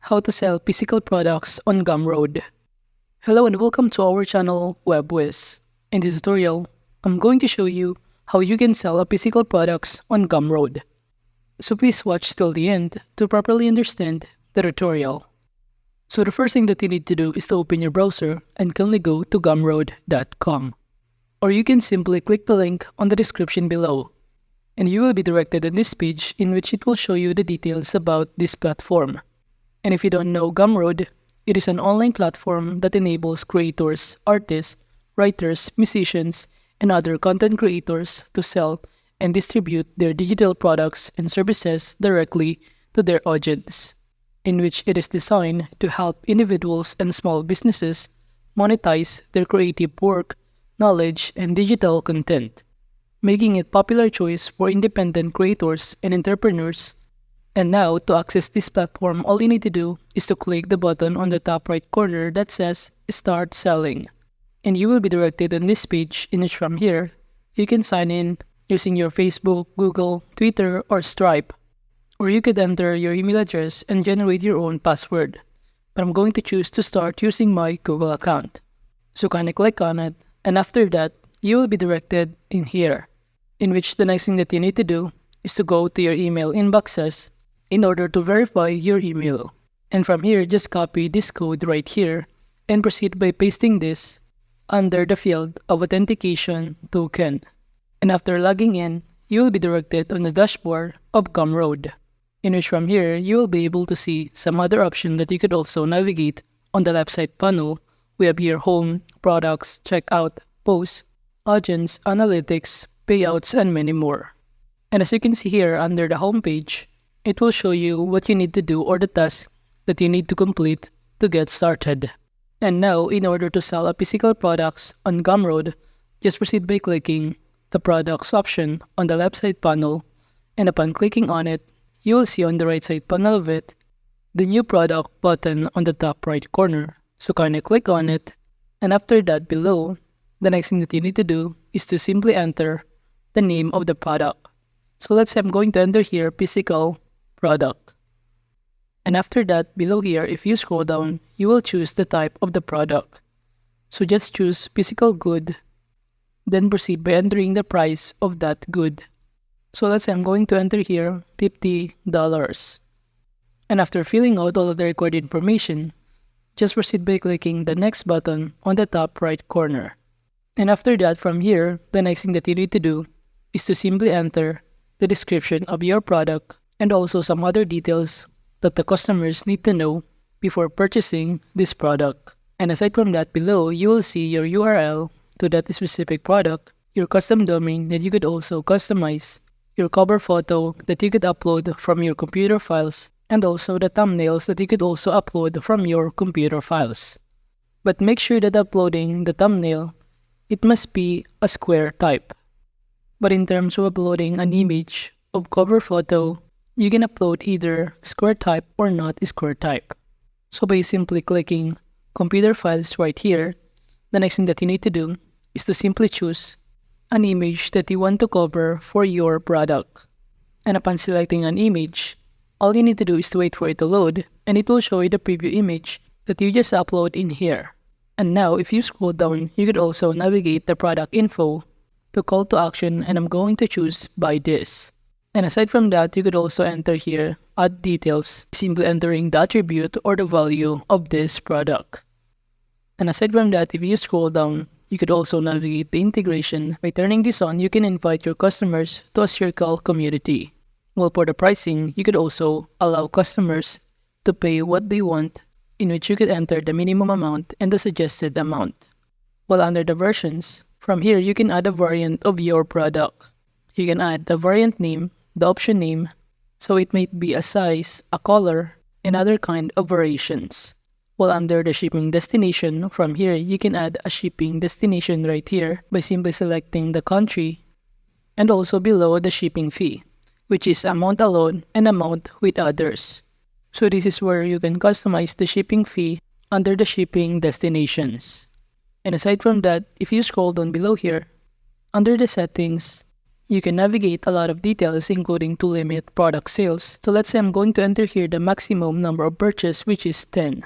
How to sell physical products on Gumroad. Hello and welcome to our channel WebWiz. In this tutorial, I'm going to show you how you can sell a physical products on Gumroad. So please watch till the end to properly understand the tutorial. So the first thing that you need to do is to open your browser and kindly go to gumroad.com. Or you can simply click the link on the description below. And you will be directed on this page in which it will show you the details about this platform. And if you don't know Gumroad, it is an online platform that enables creators, artists, writers, musicians, and other content creators to sell and distribute their digital products and services directly to their audience, in which it is designed to help individuals and small businesses monetize their creative work, knowledge, and digital content, making it a popular choice for independent creators and entrepreneurs. And now, to access this platform, all you need to do is to click the button on the top right corner that says Start Selling. And you will be directed on this page in which from here, you can sign in using your Facebook, Google, Twitter, or Stripe. Or you could enter your email address and generate your own password. But I'm going to choose to start using my Google account. So kindly click on it, and after that, you will be directed in here, in which the next thing that you need to do is to go to your email inboxes in order to verify your email. And from here, just copy this code right here and proceed by pasting this under the field of authentication token. And after logging in, you will be directed on the dashboard of Gumroad, in which from here, you will be able to see some other options that you could also navigate on the left side panel. We have here Home, Products, Checkout, Posts, Audience, Analytics, Payouts, and many more. And as you can see here under the home page, it will show you what you need to do or the task that you need to complete to get started. And now, in order to sell a physical products on Gumroad, just proceed by clicking the products option on the left side panel, and upon clicking on it, you will see on the right side panel of it the new product button on the top right corner. So kindly click on it, and after that below, the next thing that you need to do is to simply enter the name of the product. So let's say I'm going to enter here physical product. And after that, below here, if you scroll down, you will choose the type of the product. So just choose physical good, then proceed by entering the price of that good. So let's say I'm going to enter here $50. And after filling out all of the required information, just proceed by clicking the next button on the top right corner. And after that, from here, the next thing that you need to do is to simply enter the description of your product and also some other details that the customers need to know before purchasing this product. And aside from that, below, you will see your URL to that specific product, your custom domain that you could also customize, your cover photo that you could upload from your computer files, and also the thumbnails that you could also upload from your computer files. But make sure that uploading the thumbnail, it must be a square type. But in terms of uploading an image of cover photo, you can upload either square type or not square type. So by simply clicking computer files right here, the next thing that you need to do is to simply choose an image that you want to cover for your product. And upon selecting an image, all you need to do is to wait for it to load, and it will show you the preview image that you just upload in here. And now if you scroll down, you could also navigate the product info to call to action, and I'm going to choose buy this. And aside from that, you could also enter here add details, simply entering the attribute or the value of this product. And aside from that, if you scroll down, you could also navigate the integration. By turning this on, you can invite your customers to a circle community. Well, for the pricing, you could also allow customers to pay what they want, in which you could enter the minimum amount and the suggested amount. While under the versions, from here you can add a variant of your product. You can add the variant name, the option name, so it might be a size, a color, and other kind of variations. While under the shipping destination, from here you can add a shipping destination right here by simply selecting the country, and also below the shipping fee, which is amount alone and amount with others. So this is where you can customize the shipping fee under the shipping destinations. And aside from that, if you scroll down below here, under the settings, you can navigate a lot of details, including to limit product sales. So let's say I'm going to enter here the maximum number of purchase, which is 10.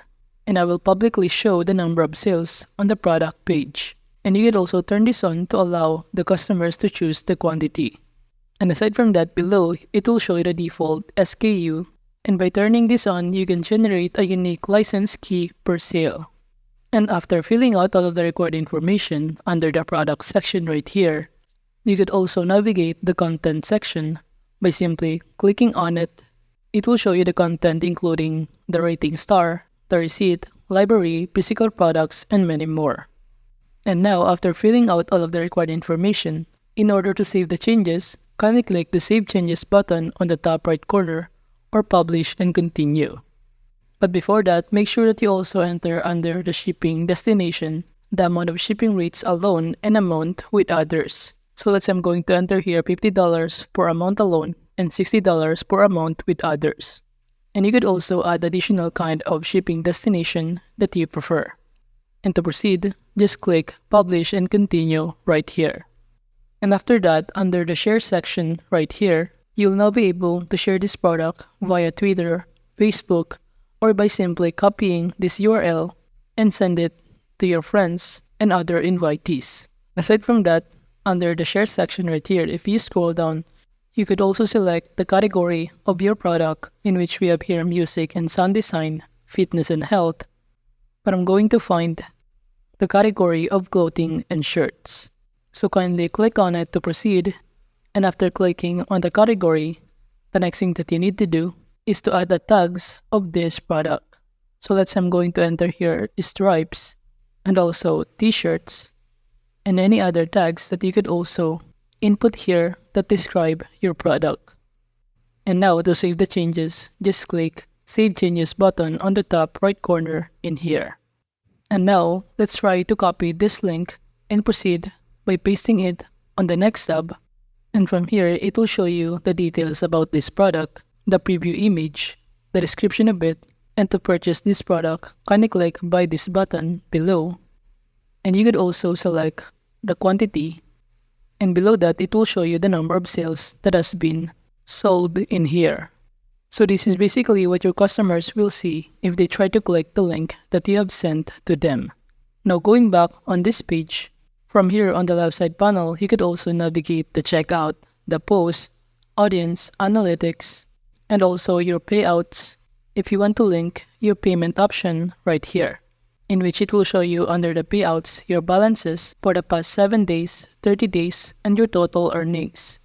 And I will publicly show the number of sales on the product page. And you can also turn this on to allow the customers to choose the quantity. And aside from that, below, it will show you the default SKU. And by turning this on, you can generate a unique license key per sale. And after filling out all of the required information under the product section right here, you could also navigate the content section by simply clicking on it. It will show you the content including the rating star, the receipt, library, physical products, and many more. And now, after filling out all of the required information, in order to save the changes, kindly click the Save Changes button on the top right corner or Publish and Continue. But before that, make sure that you also enter under the shipping destination the amount of shipping rates alone and amount with others. So let's say I'm going to enter here $50 per amount alone and $60 per amount with others. And you could also add additional kind of shipping destination that you prefer. And to proceed, just click Publish and Continue right here. And after that, under the Share section right here, you'll now be able to share this product via Twitter, Facebook, or by simply copying this URL and send it to your friends and other invitees. Aside from that, under the Share section right here, if you scroll down, you could also select the category of your product, in which we have here music and sound design, fitness and health. But I'm going to find the category of clothing and shirts. So kindly click on it to proceed. And after clicking on the category, the next thing that you need to do is to add the tags of this product. So let's say I'm going to enter here stripes and also t-shirts and any other tags that you could also input here that describe your product. And now to save the changes, just click Save Changes button on the top right corner in here. And now let's try to copy this link and proceed by pasting it on the next tab. And from here, it will show you the details about this product, the preview image, the description of it, and to purchase this product, kindly click Buy this button below. And you could also select the quantity, and below that, it will show you the number of sales that has been sold in here. So this is basically what your customers will see if they try to click the link that you have sent to them. Now going back on this page, from here on the left side panel, you could also navigate the checkout, the post, audience, analytics, and also your payouts if you want to link your payment option right here, in which it will show you under the payouts your balances for the past 7 days, 30 days, and your total earnings.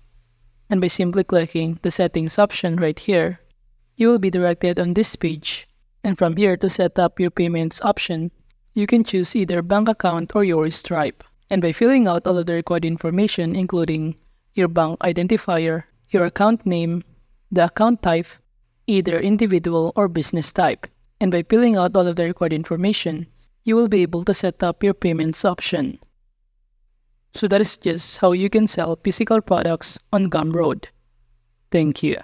And by simply clicking the settings option right here, you will be directed on this page. And from here, to set up your payments option, you can choose either bank account or your Stripe. And by filling out all of the required information, including your bank identifier, your account name, the account type, either individual or business type. And by filling out all of the required information, you will be able to set up your payments option. So that is just how you can sell physical products on Gumroad. Thank you.